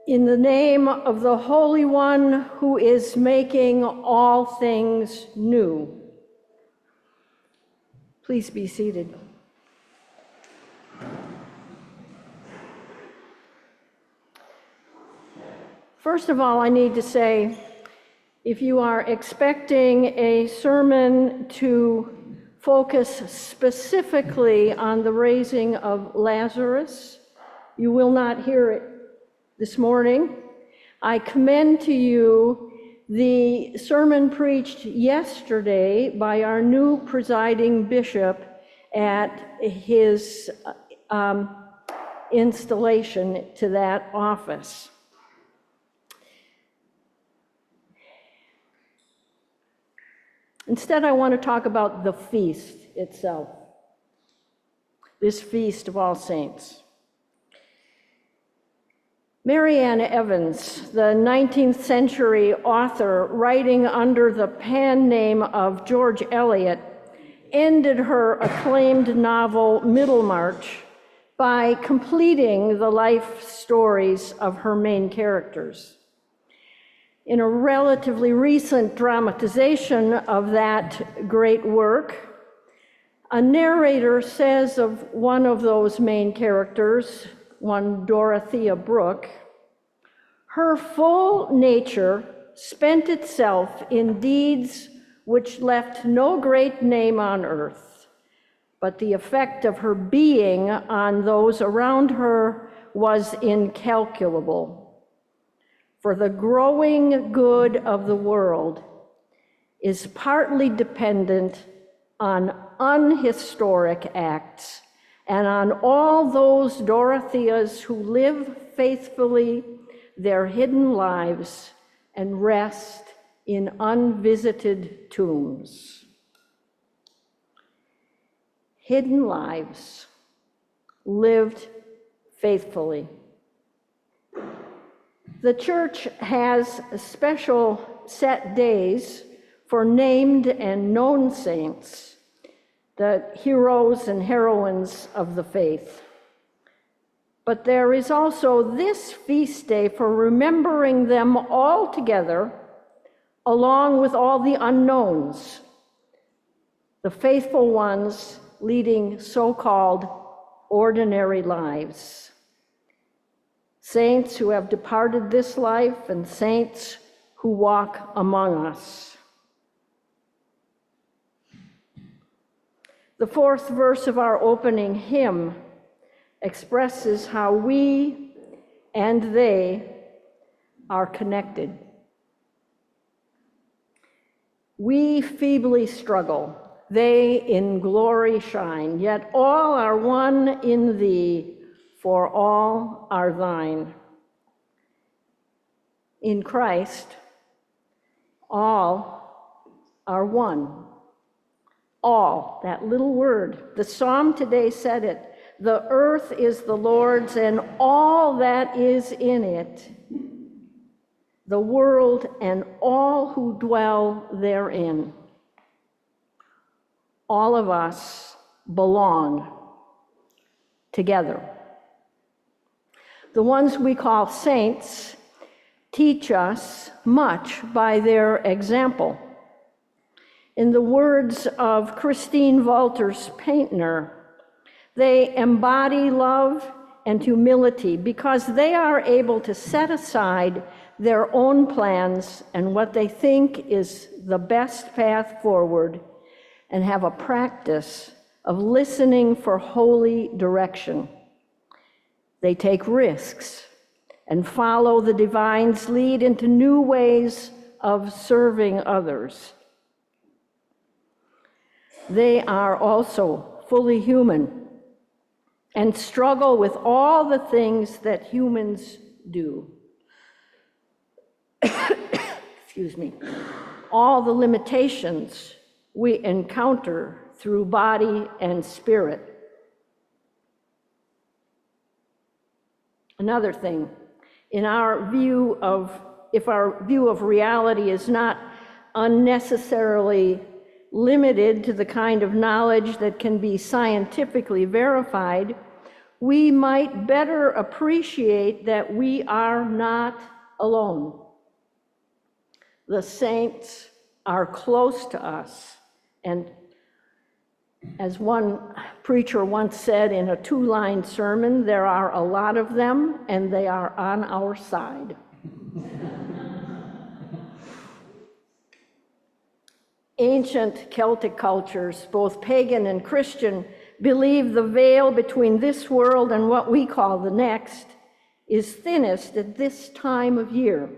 In the name of the Holy One who is making all things new. Please be seated. First of all, I need to say, if you are expecting a sermon to focus specifically on the raising of Lazarus, you will not hear it this morning. I commend to you the sermon preached yesterday by our new presiding bishop at his installation to that office. Instead, I want to talk about the feast itself, this Feast of All Saints. Mary Ann Evans, the 19th century author writing under the pen name of George Eliot, ended her acclaimed novel Middlemarch by completing the life stories of her main characters. In a relatively recent dramatization of that great work, a narrator says of one of those main characters, one Dorothea Brooke, her full nature spent itself in deeds which left no great name on earth, but the effect of her being on those around her was incalculable. For the growing good of the world is partly dependent on unhistoric acts and on all those Dorotheas who live faithfully their hidden lives and rest in unvisited tombs. Hidden lives lived faithfully. The church has special set days for named and known saints, the heroes and heroines of the faith. But there is also this feast day for remembering them all together, along with all the unknowns, the faithful ones leading so-called ordinary lives. Saints who have departed this life and saints who walk among us. The fourth verse of our opening hymn expresses how we and they are connected. We feebly struggle, they in glory shine, yet all are one in thee, for all are thine. In Christ, all are one. All, that little word. The psalm today said it. The earth is the Lord's and all that is in it, the world and all who dwell therein. All of us belong together. The ones we call saints teach us much by their example. In the words of Christine Walters Paintner, they embody love and humility because they are able to set aside their own plans and what they think is the best path forward and have a practice of listening for holy direction. They take risks and follow the divine's lead into new ways of serving others. They are also fully human and struggle with all the things that humans do. Excuse me. All the limitations we encounter through body and spirit. Another thing, if our view of reality is not unnecessarily limited to the kind of knowledge that can be scientifically verified, we might better appreciate that we are not alone. The saints are close to us, and as one preacher once said in a 2-line sermon, there are a lot of them, and they are on our side. Ancient Celtic cultures, both pagan and Christian, believe the veil between this world and what we call the next is thinnest at this time of year.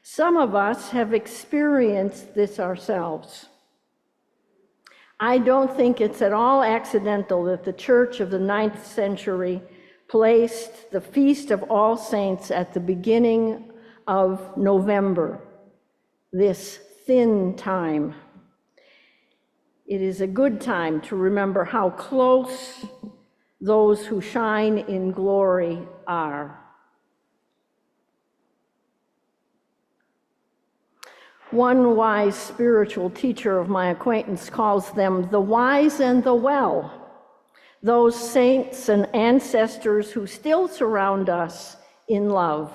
Some of us have experienced this ourselves. I don't think it's at all accidental that the Church of the 9th century placed the Feast of All Saints at the beginning of November, this thin time. It is a good time to remember how close those who shine in glory are. One wise spiritual teacher of my acquaintance calls them the wise and the well, those saints and ancestors who still surround us in love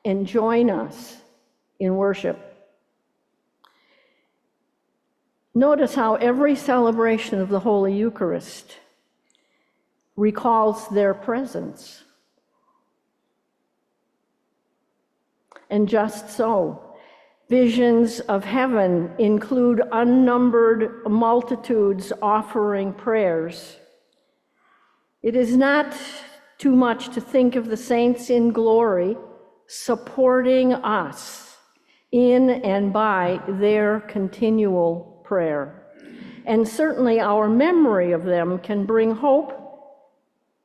and join us in worship. Notice how every celebration of the Holy Eucharist recalls their presence. And just so, visions of heaven include unnumbered multitudes offering prayers. It is not too much to think of the saints in glory supporting us in and by their continual prayer. And certainly our memory of them can bring hope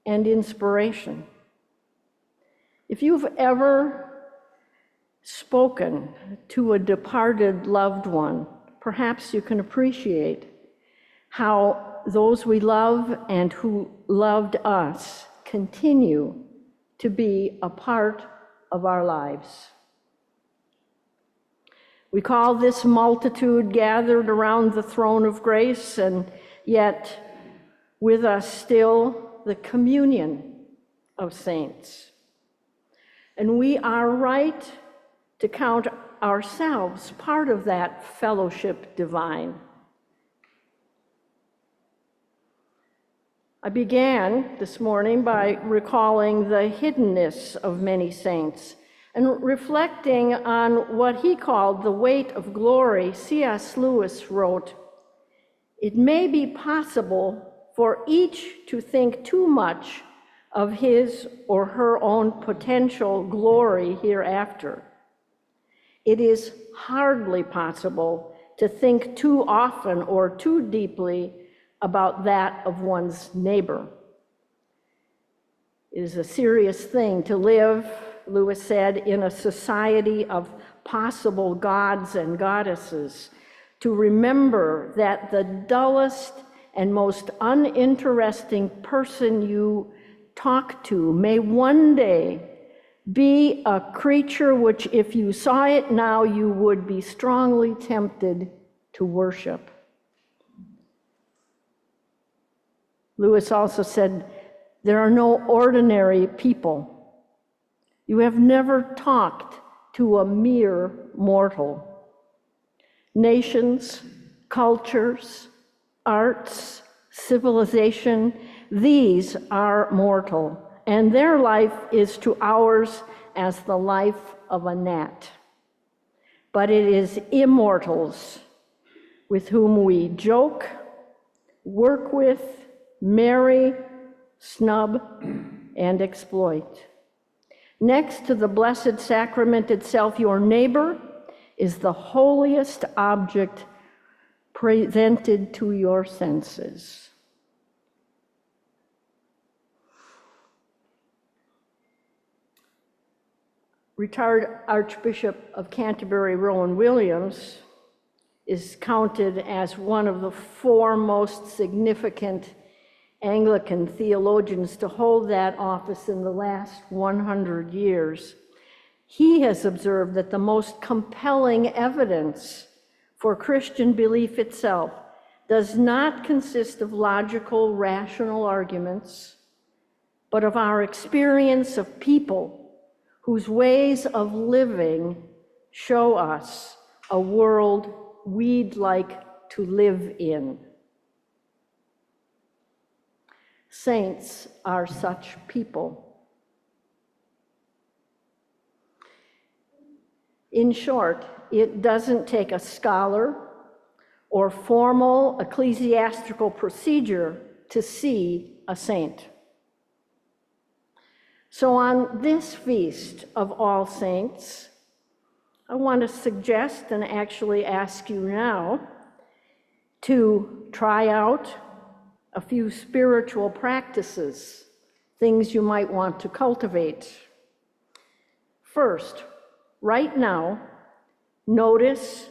and inspiration. If you've ever spoken to a departed loved one, perhaps you can appreciate how those we love and who loved us continue to be a part of our lives. We call this multitude gathered around the throne of grace, and yet with us still the communion of saints. And we are right to count ourselves part of that fellowship divine. I began this morning by recalling the hiddenness of many saints and reflecting on what he called the weight of glory. C.S. Lewis wrote, "It may be possible for each to think too much of his or her own potential glory hereafter. It is hardly possible to think too often or too deeply about that of one's neighbor. It is a serious thing to live," Lewis said, "in a society of possible gods and goddesses, to remember that the dullest and most uninteresting person you talk to may one day be a creature which, if you saw it now, you would be strongly tempted to worship." Lewis also said, "There are no ordinary people. You have never talked to a mere mortal. Nations, cultures, arts, civilization, these are mortal, and their life is to ours as the life of a gnat. But it is immortals with whom we joke, work with, marry, snub, and exploit. Next to the Blessed Sacrament itself, your neighbor is the holiest object presented to your senses." Retired Archbishop of Canterbury, Rowan Williams, is counted as one of the 4 most significant Anglican theologians to hold that office in the last 100 years. He has observed that the most compelling evidence for Christian belief itself does not consist of logical, rational arguments, but of our experience of people whose ways of living show us a world we'd like to live in. Saints are such people. In short, it doesn't take a scholar or formal ecclesiastical procedure to see a saint. So on this feast of All Saints, I want to suggest and actually ask you now to try out a few spiritual practices, things you might want to cultivate. First, right now, notice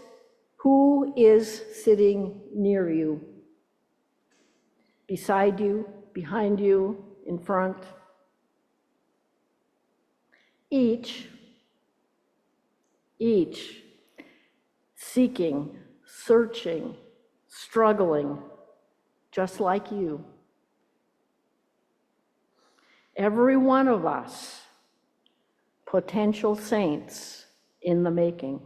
who is sitting near you, beside you, behind you, in front. Each seeking, searching, struggling, just like you. Every one of us, potential saints in the making.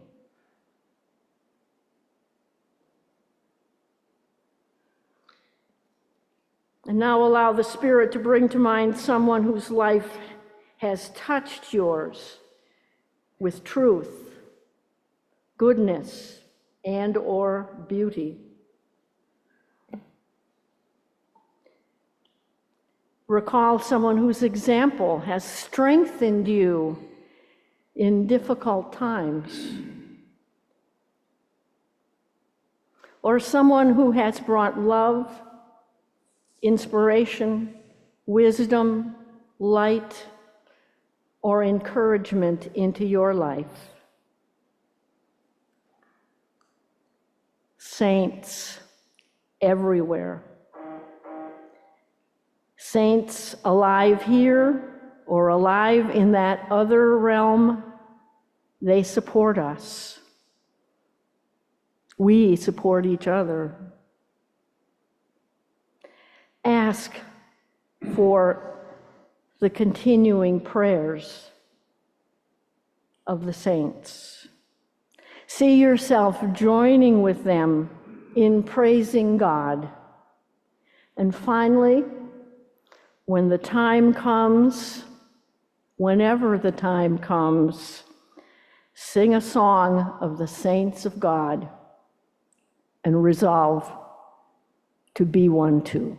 And now allow the Spirit to bring to mind someone whose life has touched yours with truth, goodness, and/or beauty. Recall someone whose example has strengthened you in difficult times. Or someone who has brought love, inspiration, wisdom, light, or encouragement into your life. Saints everywhere. Saints alive here or alive in that other realm, they support us. We support each other. Ask for the continuing prayers of the saints. See yourself joining with them in praising God. And finally, when the time comes, whenever the time comes, sing a song of the saints of God and resolve to be one too.